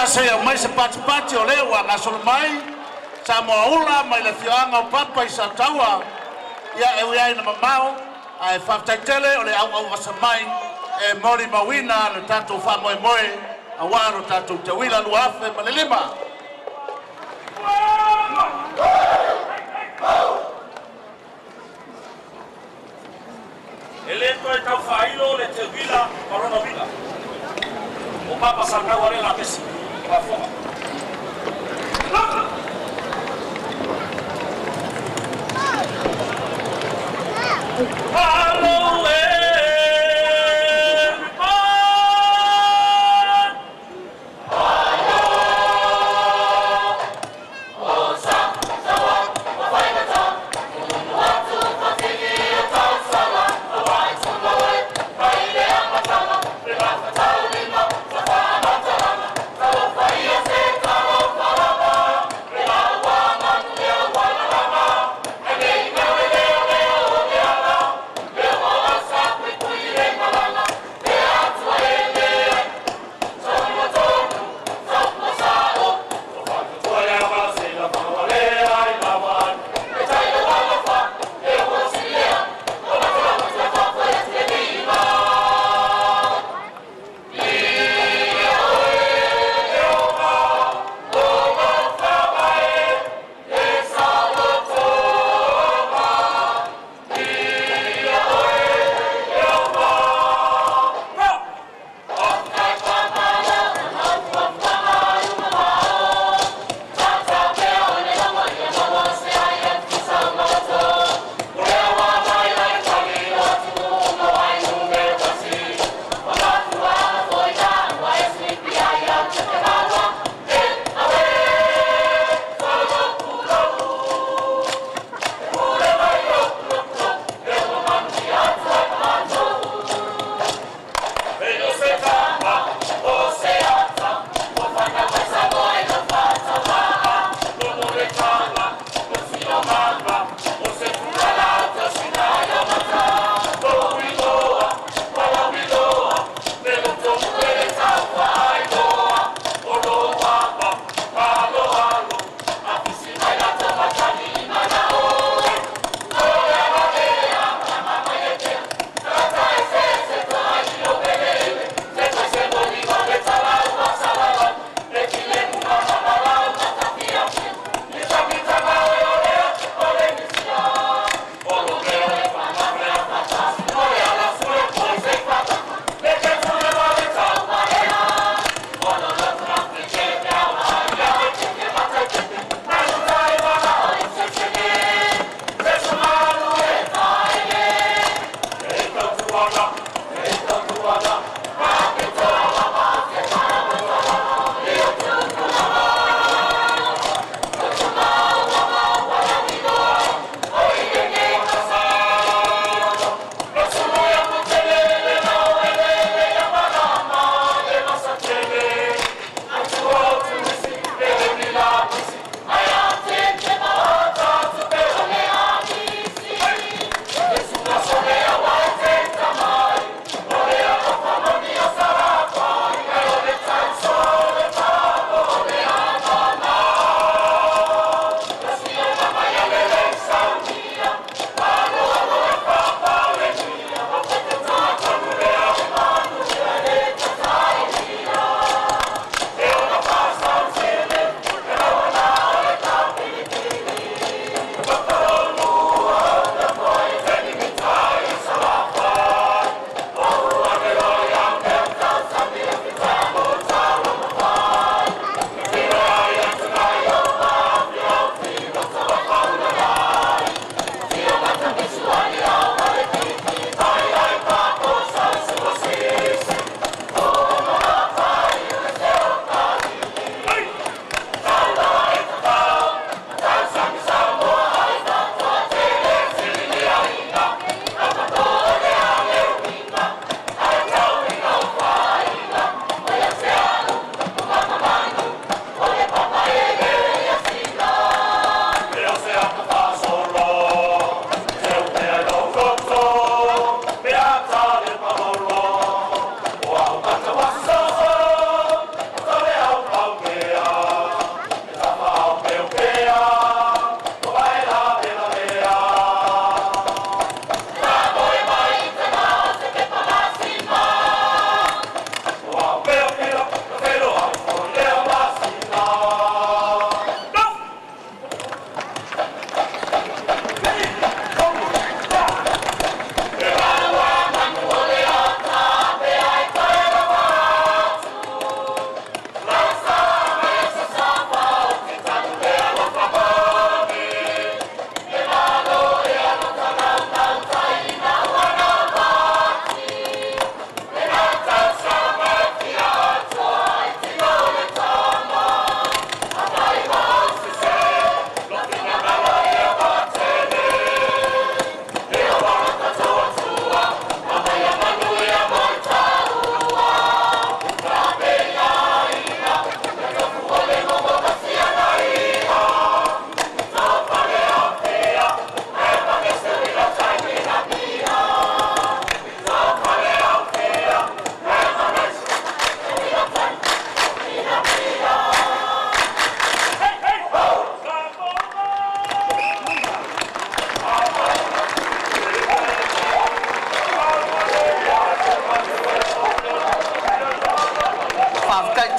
Saya mai se pati o lewa na sol mai sa moula mai le fianga o papa i sa tawa ia e ia na mamao ai faafetaitele o le au vasamai e mori mawina le tatou faamoemoe auā lo tatou tauila luafe ma le lima. Ele toi tau whailo le te wila korona wila. O papa sa kaware la pesi. Wa fonga. Hello,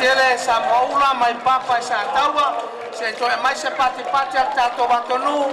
tele sa maula mai papa sa taua se to mai se pati pati ta to batonu